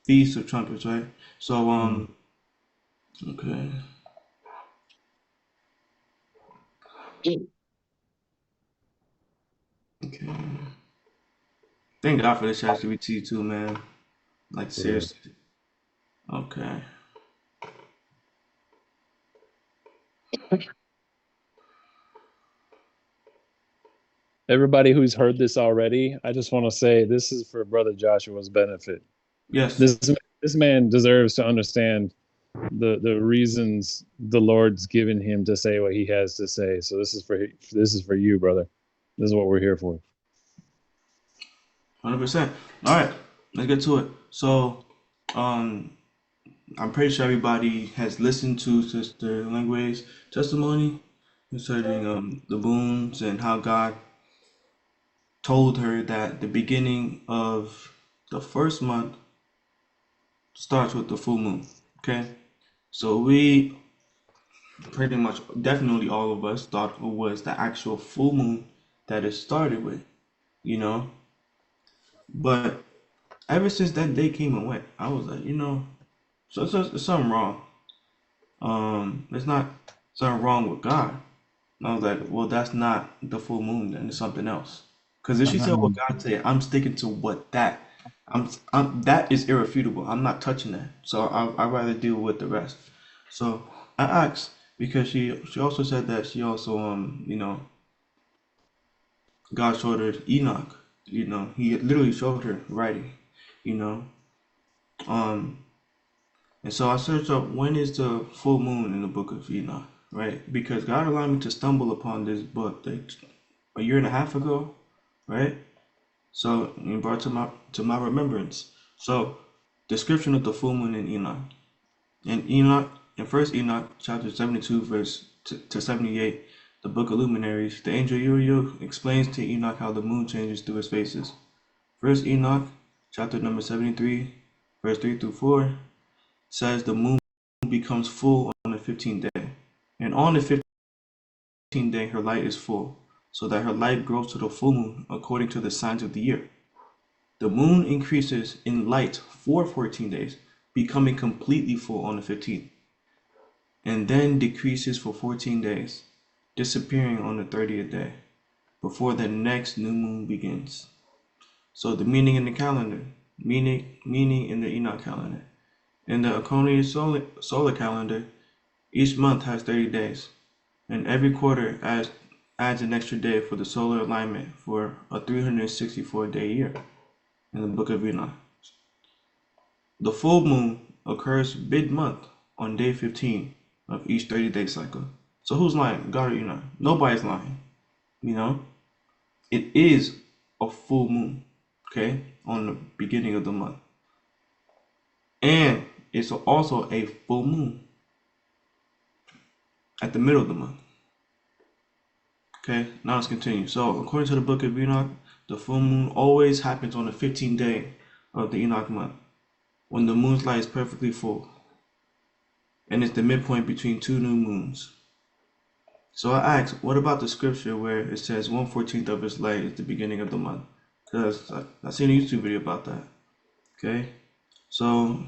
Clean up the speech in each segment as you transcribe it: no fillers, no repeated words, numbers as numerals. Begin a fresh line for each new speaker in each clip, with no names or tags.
Feast of Trumpets, right? So okay. Okay. Thank God for this ChatGPT too, man. Like
Yeah.
seriously. Okay.
Everybody who's heard this already, I just want to say this is for Brother Joshua's benefit.
Yes.
This man deserves to understand the reasons the Lord's given him to say what he has to say. So this is for you, brother. This is what we're here for.
100%. All right. Let's get to it. So, um, I'm pretty sure everybody has listened to Sister Lingue's testimony concerning the boons and how God told her that the beginning of the first month starts with the full moon. Okay, so we pretty much, definitely all of us thought it was the actual full moon that it started with, you know. But ever since that day came and went, I was like, so there's something wrong. There's not something wrong with God. And I was like, well, that's not the full moon, then it's something else. Because if she said what God said, I'm sticking to what that. That is irrefutable. I'm not touching that. So I'd rather deal with the rest. So I asked because she also said that she also God showed her Enoch. He literally showed her writing. You know, um, and so I searched up when is the full moon in the book of Enoch, right? Because God allowed me to stumble upon this book like a year and a half ago, right? So he brought to my remembrance. So description of the full moon in Enoch. In Enoch, in First Enoch, chapter 72, verse to 78, the book of luminaries, the angel Uriel explains to Enoch how the moon changes through its phases. First Enoch, chapter number 73, verse 3 through 4, says the moon becomes full on the 15th day. And on the 15th day, her light is full, so that her light grows to the full moon according to the signs of the year. The moon increases in light for 14 days, becoming completely full on the 15th, and then decreases for 14 days, disappearing on the 30th day, before the next new moon begins. So the meaning in the calendar, meaning in the Enoch calendar. In the Aconian solar calendar, each month has 30 days, and every quarter adds an extra day for the solar alignment for a 364-day year in the book of Enoch. The full moon occurs mid-month on day 15 of each 30-day cycle. So who's lying? God or Enoch? Nobody's lying. You know, it is a full moon, okay, on the beginning of the month. And it's also a full moon at the middle of the month. Okay, now let's continue. So, according to the book of Enoch, the full moon always happens on the 15th day of the Enoch month, when the moon's light is perfectly full, and it's the midpoint between two new moons. So I asked, what about the scripture where it says 1/14 of its light is the beginning of the month? Because I seen a YouTube video about that. Okay, so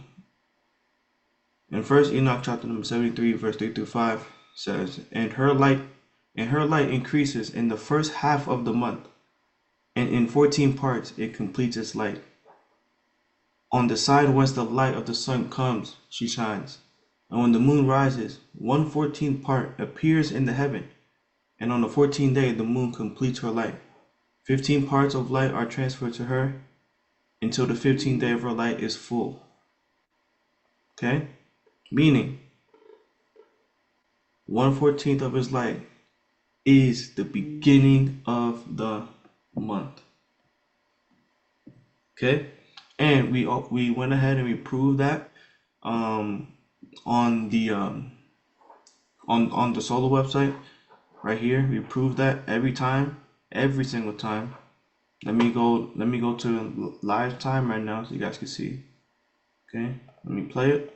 in First Enoch chapter number 73, verse 3 through 5 says, and her light increases in the first half of the month, and in 14 parts it completes its light. On the side whence the light of the sun comes, she shines. And when the moon rises, 1/14 part appears in the heaven, and on the 14th day the moon completes her light. 15 parts of light are transferred to her until the 15th day of her light is full. Okay? Meaning, 1/14 of his light is the beginning of the month. Okay? And we went ahead and we proved that um, on the on the solo website right here. We proved that every time, every single time. Let me go to live time right now so you guys can see. Okay, let me play it.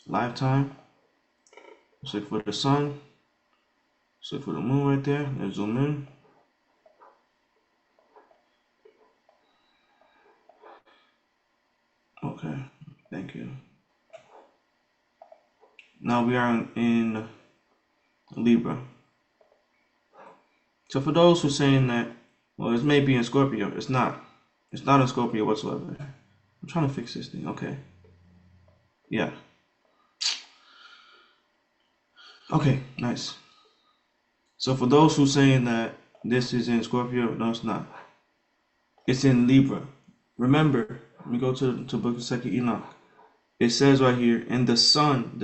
Live time. Let's look for the sun. Let's look for the moon right there. Let's zoom in. Okay, thank you. Now we are in Libra. So for those who are saying that, well, it may be in Scorpio, it's not. It's not in Scorpio whatsoever. I'm trying to fix this thing. Okay. Yeah. Okay, nice. So for those who are saying that this is in Scorpio, no, it's not. It's in Libra. Remember, let me go to book of Second Enoch. It says right here, and the sun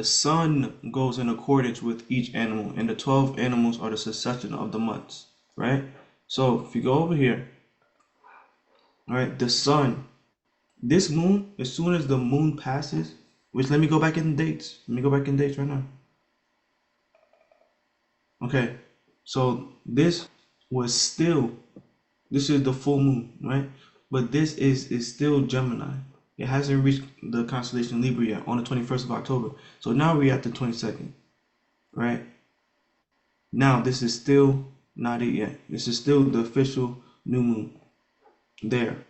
goes in accordance with each animal, and the 12 animals are the succession of the months, right? So if you go over here, all right, the sun, this moon, as soon as the moon passes, which let me go back in dates. Let me go back in dates right now. Okay, so this is the full moon, right? But this is still Gemini. It hasn't reached the constellation Libra yet on the 21st of October. So now we're at the 22nd, right? Now this is still not it yet. This is still the official new moon. There.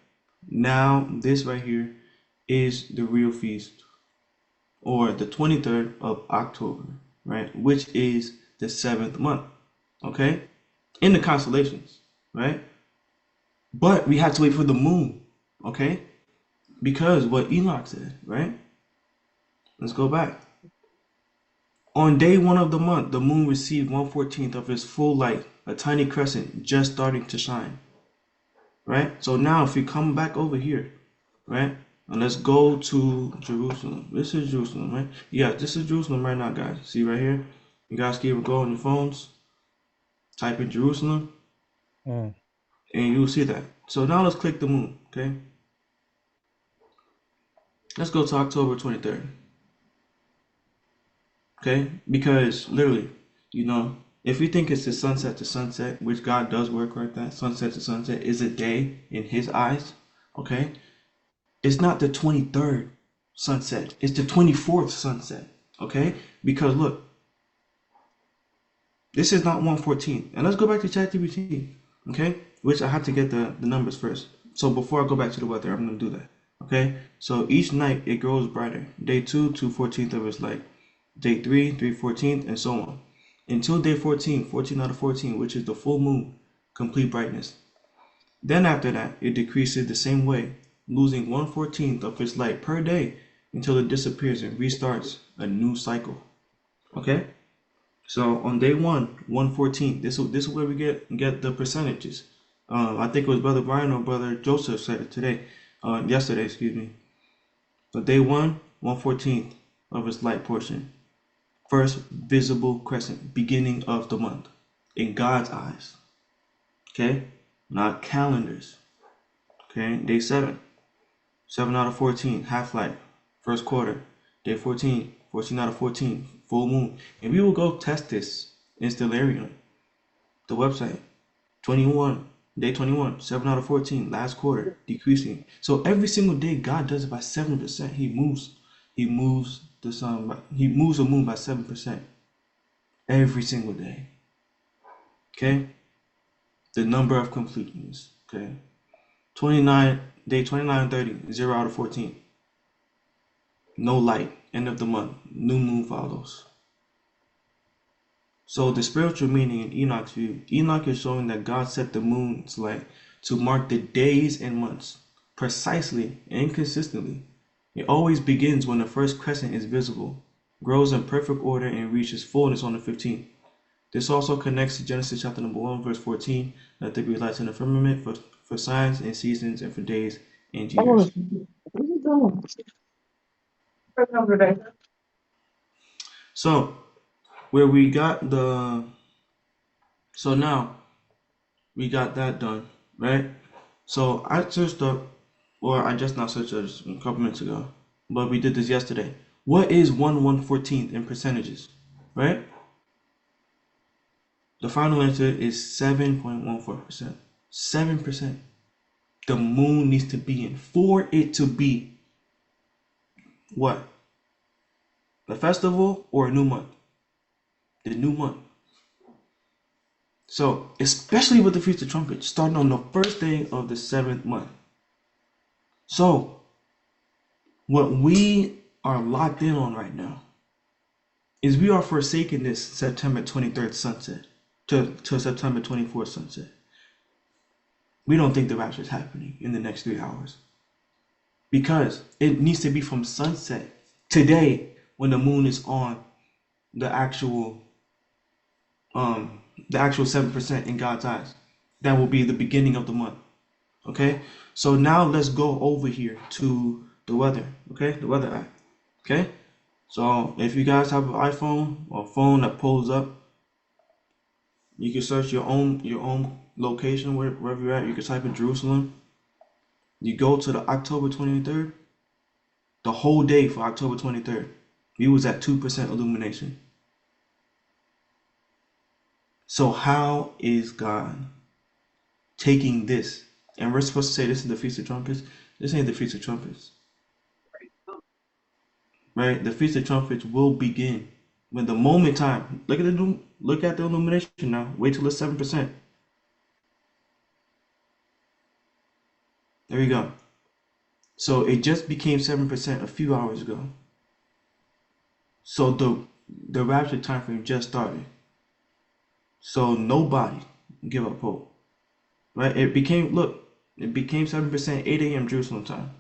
Now this right here is the real feast, or the 23rd of October, right? Which is the 7th month, okay? In the constellations, right? But we have to wait for the moon, okay? Because what Enoch said, right? Let's go back. On day 1 of the month, the moon received 1/14 of its full light, a tiny crescent just starting to shine, right? So now if we come back over here, right? And let's go to Jerusalem. This is Jerusalem, right? Yeah, this is Jerusalem right now, guys. See right here? You guys can go on your phones, type in Jerusalem, and you'll see that. So now let's click the moon, okay? Let's go to October 23rd. Okay? Because literally, if we think it's the sunset to sunset, which God does work like that, sunset to sunset is a day in his eyes, okay? It's not the 23rd sunset, it's the 24th sunset, okay? Because look, this is not 1/14. And let's go back to ChatGPT, okay? Which I have to get the numbers first. So before I go back to the weather, I'm going to do that, okay? So each night it grows brighter. Day 2, 2/14 of its light. Day 3, 3/14, and so on. Until day 14, 14 out of 14, which is the full moon, complete brightness. Then after that, it decreases the same way, losing 1/14 of its light per day until it disappears and restarts a new cycle. Okay? So on day 1, 1/14, this is where we get the percentages. I think it was Brother Brian or Brother Joseph said it yesterday, excuse me. So day 1, 1/14 of its light portion. First visible crescent, beginning of the month, in God's eyes. Okay? Not calendars. Okay? Day 7, 7 out of 14, half light, first quarter. Day 14, 14 out of 14, full moon. And we will go test this in Stellarium, the website. 21, day 21, 7 out of 14, last quarter, decreasing. So every single day, God does it by 7%. He moves the sun, he moves the moon by 7% every single day. Okay? The number of completeness. Okay? 29, day 29 30, 0 out of 14. No light, end of the month, new moon follows. So the spiritual meaning in Enoch's view, Enoch is showing that God set the moon's light to mark the days and months precisely and consistently. It always begins when the first crescent is visible, grows in perfect order, and reaches fullness on the 15th. This also connects to Genesis chapter number 1, verse 14. Let there be lights in the firmament for signs and seasons and for days and years. So where we got so now we got that done, right? So I searched up, or I just now searched it a couple minutes ago, but we did this yesterday. What is 1/114 in percentages, right? The final answer is 7.14%. 7%. The moon needs to be in for it to be what? A festival or a new month? The new month. So, especially with the Feast of Trumpets, starting on the first day of the 7th month. So, What we are locked in on right now is we are forsaking this September 23rd sunset to September 24th sunset. We don't think the rapture is happening in the next 3 hours because it needs to be from sunset today when the moon is on the actual um the actual 7% in God's eyes. That will be the beginning of the month. Okay, so now let's go over here to the weather. Okay, the weather app. Okay, so if you guys have an iPhone or a phone that pulls up, you can search your own location wherever you're at. You can type in Jerusalem. You go to the October 23rd. The whole day for October 23rd, we was at 2% illumination. So how is God taking this? And we're supposed to say this is the Feast of Trumpets. This ain't the Feast of Trumpets, right? The Feast of Trumpets will begin when the moment time. Look at the illumination now. Wait till it's 7%. There you go. So it just became 7% a few hours ago. So the rapture time frame just started. So nobody give up hope. Right? It became 7% 8 a.m. Jerusalem time.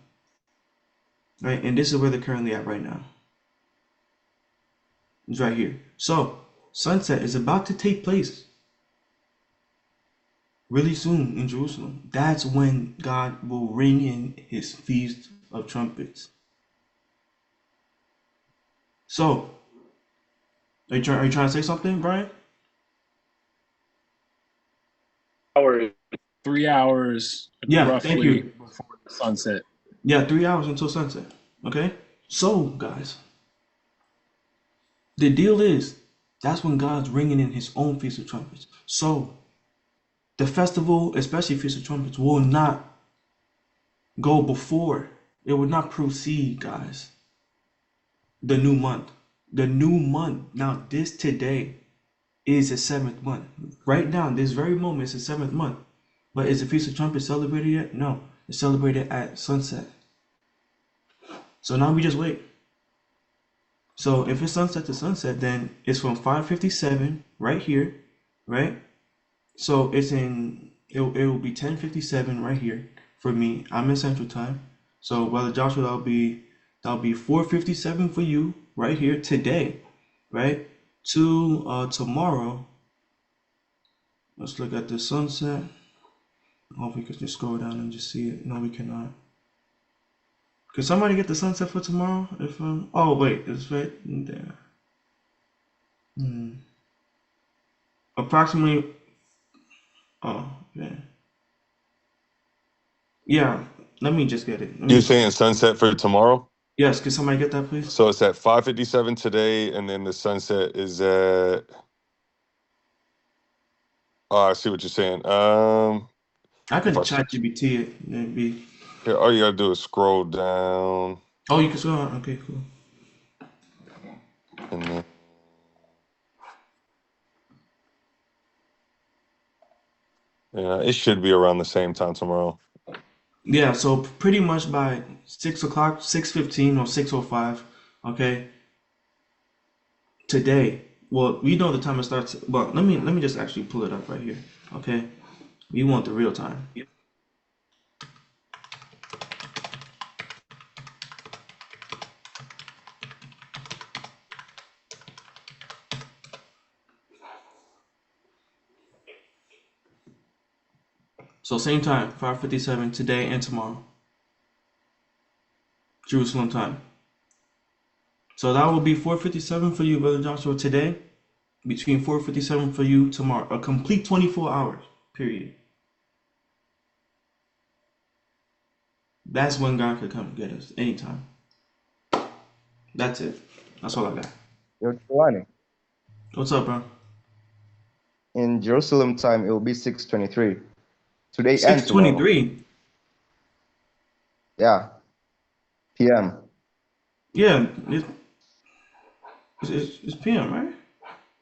Right? And this is where they're currently at right now. It's right here. So sunset is about to take place really soon in Jerusalem. That's when God will ring in his feast of trumpets. So are you trying to say something, Brian?
Hour, 3 hours
Yeah, thank
roughly
you.
before the sunset.
Yeah, 3 hours until sunset. Okay? So, guys, the deal is that's when God's ringing in his own feast of trumpets. So the festival, especially Feast of Trumpets, will not go before. It will not proceed, guys. The new month. The new month. Now, this today is the seventh month. Right now, this very moment is the seventh month. But is the Feast of Trumpets celebrated yet? No. It's celebrated at sunset. So now we just wait. So if it's sunset to sunset, then it's from 5:57 right here, right? So it'll be 10:57 right here for me. I'm in Central Time. So Brother Joshua, that'll be 4:57 for you right here today, right? To tomorrow. Let's look at the sunset. I hope we can just scroll down and just see it. No, we cannot. Could somebody get the sunset for tomorrow? If oh wait, it's right there. Approximately. Oh yeah. Yeah. Let me just get it. Let
You're
me.
saying sunset for tomorrow?
Yes. Could somebody get that, please?
So it's at 5:57 today, and then the sunset is at. Oh, I see what you're saying.
I
If
can
I
chat GBT it. Maybe.
Here, all you gotta do is scroll down,
Oh, you can scroll on. Okay, cool.
and then yeah, it should be around the same time tomorrow.
Yeah. So pretty much by 6 o'clock, 6:15 or 6:05. Okay. Today. Well, we know the time it starts. Well, let me just actually pull it up right here. Okay. We want the real time. So same time, 5:57 today and tomorrow. Jerusalem time. So that will be 4:57 for you, Brother Joshua, today. Between 4:57 for you tomorrow. A complete 24 hours. Period. That's when God could come get us anytime. That's it. That's all I got.
Yo, Giovanni,
What's up, bro?
in Jerusalem time, it will be 6:23 today and tomorrow.
6:23.
Yeah, p.m.
Yeah, it's PM, right?